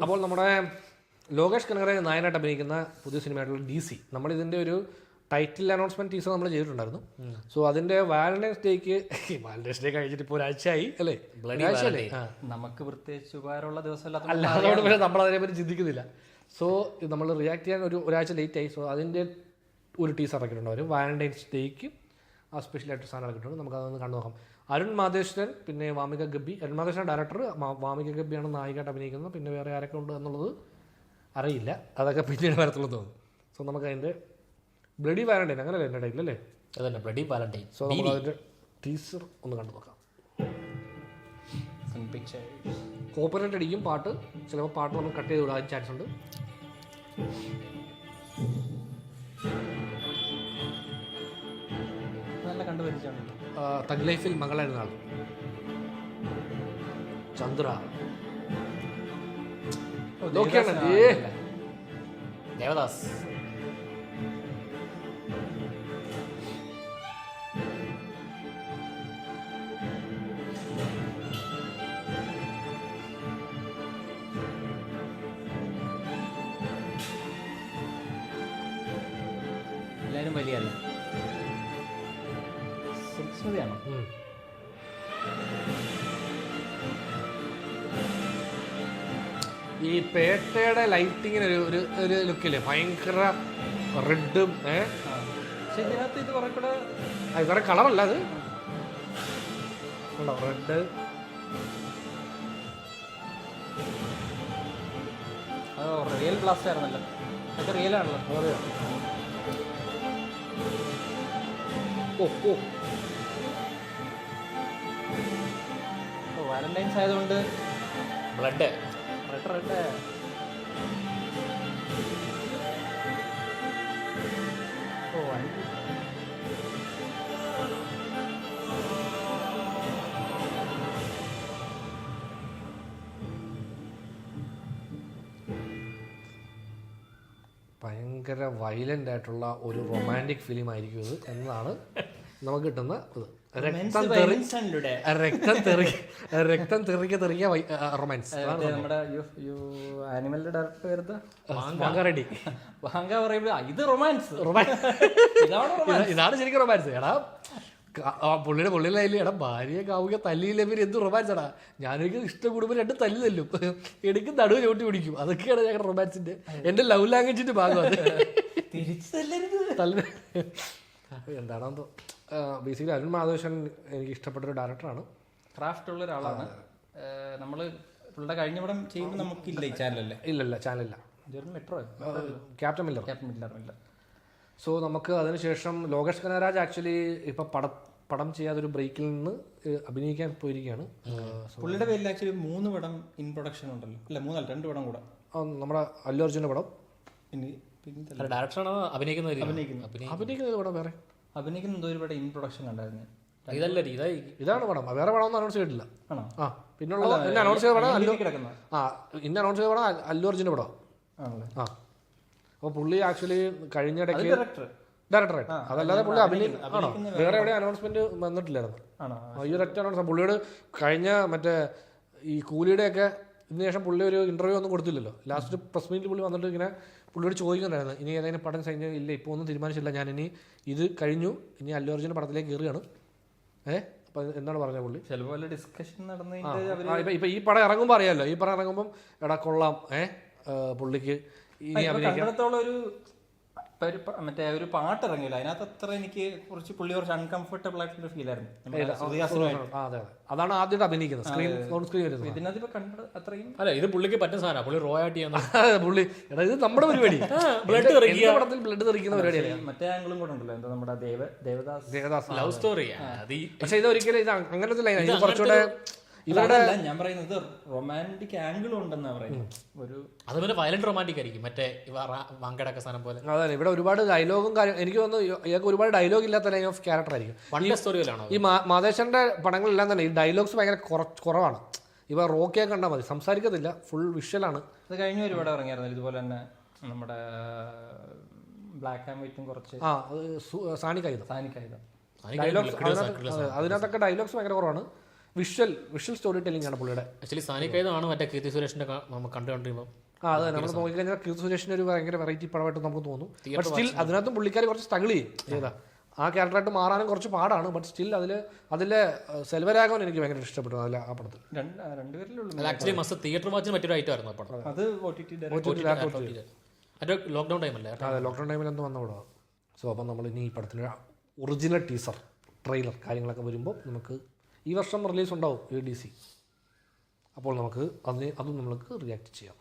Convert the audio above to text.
അപ്പോൾ നമ്മുടെ ലോകേഷ് കനകരെ നായനായിട്ട് അഭിനയിക്കുന്ന പുതിയ സിനിമയായിട്ടുള്ള DC, നമ്മളിതിൻ്റെ ഒരു ടൈറ്റിൽ അനൗൺസ്മെന്റ് ടീസർ നമ്മൾ ചെയ്തിട്ടുണ്ടായിരുന്നു. സോ അതിന്റെ വാലന്റൈൻസ് ഡേ കഴിഞ്ഞിട്ട് ഇപ്പോൾ ഒരാഴ്ചയായി അല്ലേ? നമുക്ക് പ്രത്യേകിച്ച് ഉപകാരമുള്ള ദിവസം അല്ല, അതുകൊണ്ട് നമ്മൾ അതിനെപ്പറ്റി ചിന്തിക്കുന്നില്ല. സോ നമ്മൾ റിയാക്ട് ചെയ്യാൻ ഒരാഴ്ച ലേറ്റ് ആയി. സോ അതിൻ്റെ ഒരു ടീസർ ഇറക്കിയിട്ടുണ്ട് അവർ. വാലന്റൈൻസ് ഡേക്ക് ആ സ്പെഷ്യലായിട്ട് സാധനം ഇറക്കിയിട്ടുണ്ട്. നമുക്ക് അതൊന്ന് കണ്ടു നോക്കാം. അരുൺ മാധേശ്വരൻ, പിന്നെ വാമിക ഗബ്ബി. അരുൺ മാധേശ്വരൻ ഡയറക്ടർ, വാമിക ഗബ്ബിയാണ് നായികയായിട്ട് അഭിനയിക്കുന്നത്. പിന്നെ വേറെ ആരൊക്കെ ഉണ്ട് എന്നുള്ളത് അറിയില്ല, അതൊക്കെ പിന്നീട് വരത്തുള്ളൂ തോന്നുന്നു. സോ നമുക്ക് അതിൻ്റെ ബ്ലഡി വാലന്റൈൻ അങ്ങനെയല്ലേ എൻ്റെ ടൈറ്റിൽ അല്ലേ? അതന്നെ, ബ്ലഡി വാലന്റൈൻ. സോ നമുക്ക് അതിൻ്റെ ടീസർ ഒന്ന് കണ്ടു നോക്കാം. കോപ്പറേറ്റ് അടിക്കും പാട്ട്, ചിലപ്പോൾ പാട്ട് നമുക്ക് കട്ട് ചെയ്ത് വിടാൻ ചാൻസ് ഉണ്ട്. നല്ല കണ്ടുപരിച്ചാണ്. തഗ് ലൈഫിൽ മകളായിരുന്ന ആൾ ചന്ദ്ര. ദേവദാസ്. എല്ലാവരും വലിയല്ല, സുസ്മൃതിയാണോ? ഈ പേട്ടയുടെ ലൈറ്റിങ്ങിന് ഒരു ലുക്കില്ലേ, ഭയങ്കര റെഡും. പക്ഷെ ഇതിനകത്ത് ഇത് കുറെ കൂടെ വേറെ കളറല്ല, അത് ഉണ്ടോ റെഡ്. റിയൽ ബ്ലാസ്റ്റ് ആയിരുന്നല്ലോ, അതൊക്കെ റിയൽ ആണല്ലോ. വാലന്റൈൻസ് ആയതുകൊണ്ട് ബ്ലഡ് റെഡ്. ഭയങ്കര വയലന്റ് ആയിട്ടുള്ള ഒരു റൊമാൻറ്റിക് ഫിലിം ആയിരിക്കും ഇത് എന്നതാണ് നമുക്ക് കിട്ടുന്ന ഇത്. രക്തം തെറിക്ക റൊമാൻസ്. നമ്മുടെ ആനിമലിന്റെ ഡയറക്ടർ വരുന്നത് വാങ്കാറെഡ്ഡി. വാങ്ക പറയുമ്പോ ഇത് റൊമാൻസ്, ഇതാണ് ശരിക്കും റൊമാൻസ്. എടാ പുള്ളിയുടെ എടാ ഭാര്യയെ കാവുക തല്ലിയില്ലെങ്കിൽ എന്ത് റൊമാൻസ് എടാ. ഞാനൊക്കെ ഇഷ്ടം കൂടുമ്പോൾ രണ്ട് തല്ലി തല്ലും, എടുക്കും നടുവ് ചോട്ടി പിടിക്കും. അതൊക്കെയാണ് ഞങ്ങളുടെ റൊമാൻസിന്റെ, എന്റെ ലവ് ലാംഗ്വേജിന്റെ ഭാഗം. അത് എന്താണെന്തോ. ബേസിക്കലി അരുൺ മാധേശ്വരൻ എനിക്ക് ഇഷ്ടപ്പെട്ട ഒരു ഡയറക്ടറാണ്, ക്രാഫ്റ്റ് ഉള്ള ഒരാളാണ്. നമ്മള് പുള്ളിയുടെ കഴിഞ്ഞ പടം ചെയ്യുമ്പോൾ നമുക്കില്ല ഈ ചാനലല്ലേ? ഇല്ല ചാനലില്ല. Metro, Captain Miller. സോ നമുക്ക് അതിനുശേഷം ലോകേഷ് കനകരാജ് ആക്ച്വലി ഇപ്പം പടം ചെയ്യാതൊരു ബ്രേക്കിൽ നിന്ന് അഭിനയിക്കാൻ പോയിരിക്കുകയാണ്. പുള്ളിയുടെ പേരിൽ ആക്ച്വലി 3 പടം ഇൻ പ്രൊഡക്ഷൻ ഉണ്ടല്ലോ, അല്ല 2 പടം കൂടെ. നമ്മുടെ അല്ലു അർജുൻ്റെ പടം. ഡയറക്ടറാണോ അഭിനയിക്കുന്നത് പടം വേറെ അഭിനയിക്കുന്ന എന്തോ ഒരു പടം ഇൻ പ്രൊഡക്ഷൻ കണ്ടായിരുന്നു. ഇതാണ് പടം, വേറെ പടം ഒന്നും അനൗൺസ് ചെയ്തിട്ടില്ല. പിന്നുള്ള ഇന്ന അനൗൺസ് ചെയ്ത പടം അനൗൺസ് ചെയ്ത പടം അല്ലു അർജുൻ്റെ പടം. അപ്പോൾ പുള്ളി ആക്ച്വലി കഴിഞ്ഞിടയ്ക്ക് ഡയറക്ടറായിട്ട്, അതല്ലാതെ പുള്ളി അഭിനയിക്കും. വേറെ എവിടെ അനൗൺസ്മെന്റ് വന്നിട്ടില്ലായിരുന്നു. ഈ ഒരൊറ്റ അനൗൺസ് പുള്ളിയോട് കഴിഞ്ഞ മറ്റേ ഈ കൂലിയുടെയൊക്കെ ഇതിന് ശേഷം പുള്ളി ഒരു ഇന്റർവ്യൂ ഒന്നും കൊടുത്തില്ലല്ലോ. ലാസ്റ്റ് പ്രസ് മീറ്റിൽ പുള്ളി വന്നിട്ട് ഇങ്ങനെ പുള്ളിയോട് ചോദിക്കുന്നുണ്ടായിരുന്നു, ഇനി ഏതെങ്കിലും പടം കഴിഞ്ഞ ഇല്ല, ഇപ്പോൾ ഒന്നും തീരുമാനിച്ചില്ല, ഞാൻ ഇനി ഇത് കഴിഞ്ഞു, ഇനി അല്ലു അർജുൻ്റെ പടത്തിലേക്ക് കയറുകയാണ്. അപ്പൊ എന്താണ് പറഞ്ഞത് പുള്ളി? ചിലപ്പോൾ ഡിസ്കഷൻ നടന്നു. ഇപ്പൊ ഈ പടം ഇറങ്ങുമ്പോൾ അറിയാമല്ലോ, ഈ പടം ഇറങ്ങുമ്പോൾ എടാ കൊള്ളാം, പുള്ളിക്ക് കണ്ടിടത്തോളം മറ്റേ ഒരു പാട്ട് ഇറങ്ങിയില്ല അതിനകത്ത്. അത്ര എനിക്ക് കുറച്ച് അൺകംഫർട്ടബിൾ ആയിട്ടുള്ള ഫീൽ ആയിരുന്നു. അതാണ് ആദ്യമായിട്ട് അഭിനയിക്കുന്നത് സ്ക്രീൻ വരുന്നത്. ഇതിനകത്ത് കണ്ടത് അത്രയും അല്ല, ഇത് പുള്ളിക്ക് പറ്റുന്ന സാധനം. പുള്ളി റോ ആയിട്ട് പുള്ളി എടാ ഇത് നമ്മുടെ പരിപാടി, ബ്ലഡ് തെറിക്കുന്ന പരിപാടിയല്ലേ. മറ്റേ ആംഗിളും കൂടെ ഉണ്ടല്ലോ, എന്താ നമ്മുടെ ദേവദാസ് ലവ് സ്റ്റോറി. പക്ഷെ ഇത് ഒരിക്കലും ഇത് അങ്ങനത്തെ ലൈൻ, ഇത് കുറച്ചുകൂടെ ഇവരുടെ ഞാൻ പറയുന്നത് റൊമാൻറ്റിക് ആംഗിളും ഉണ്ടെന്നാ പറയുന്നത്. അത് പിന്നെ വയലന്റ് റൊമാൻറ്റിക് ആയിരിക്കും, മറ്റേ വാങ്കടൊക്കെ സാധനം പോലെ. അതെ, ഇവിടെ ഒരുപാട് ഡയലോഗും കാര്യം. എനിക്ക് തോന്നുന്നു ഇയാൾക്ക് ഒരുപാട് ഡയലോഗ് ഇല്ലാത്ത ലൈൻ ഓഫ് ക്യാരക്ടർ ആയിരിക്കും. സ്റ്റോറിയിലാണോ ഈ മാധേശ്വരന്റെ പടങ്ങളെല്ലാം തന്നെ ഈ ഡയലോഗ്സ് ഭയങ്കര കുറവാണ്. ഇവ റോക്കിയെ കണ്ടാൽ മതി, സംസാരിക്കത്തില്ല, ഫുൾ വിഷ്വലാണ്. അത് കഴിഞ്ഞ ഒരു പടം ഇറങ്ങിയായിരുന്നു ഇതുപോലെ തന്നെ, നമ്മുടെ ബ്ലാക്ക് ആൻഡ് വൈറ്റും കുറച്ച്. സാനിക്കായുധം. അതിനകത്തൊക്കെ ഡയലോഗ്സ് ഭയങ്കര കുറവാണ്. വിഷ്വൽ സ്റ്റോറി ടെല്ലിംഗ് ആണ് പുള്ളിയുടെ. ആക്ച്വലി സാനി കൈതാണ് മറ്റേ കീർത്തി സുരേഷിന്റെ നമ്മൾ കണ്ടുകൊണ്ടിരുമ്പോൾ അതെ, നമ്മൾ നോക്കിക്കഴിഞ്ഞാൽ കീർത്തി സുരേഷിന്റെ ഒരു ഭയങ്കര വെറൈറ്റി പടമായിട്ട് നമുക്ക് തോന്നും. ബട്ട് സ്റ്റിൽ അതിനകത്തും പുള്ളിക്കാർ കുറച്ച് സ്ട്രഗിൾ ചെയ്യും ചെയ്താ ആ ക്യാരക്ടറായിട്ട് മാറാനും കുറച്ച് പാടാണ്. ബട്ട് സ്റ്റിൽ അതിലെ സെൽവരാഘവൻ എനിക്ക് ഭയങ്കര ഇഷ്ടപ്പെട്ടു അതിൽ ആ പടത്തിൽ. ആക്ച്വലി മസ്റ്റ് തിയേറ്റർ വാച്ചിന് പറ്റിയൊരു ഐറ്റം ആയിരുന്നു പടം. അത് ലോക്ക്ഡൌൺ ടൈമല്ലേ? അതെ, ലോക്ക്ഡൌൺ ടൈമിൽ എന്തോ വന്ന പടമാണ്. സോ അപ്പം നമ്മൾ ഇനി ഈ പടത്തിന് ഒറിജിനൽ ടീസർ ട്രെയിലർ കാര്യങ്ങളൊക്കെ വരുമ്പോൾ നമുക്ക് ഈ വർഷം റിലീസ് ഉണ്ടാവും ADC. അപ്പോൾ നമുക്ക് അതും നമ്മൾക്ക് റിയാക്ട് ചെയ്യാം.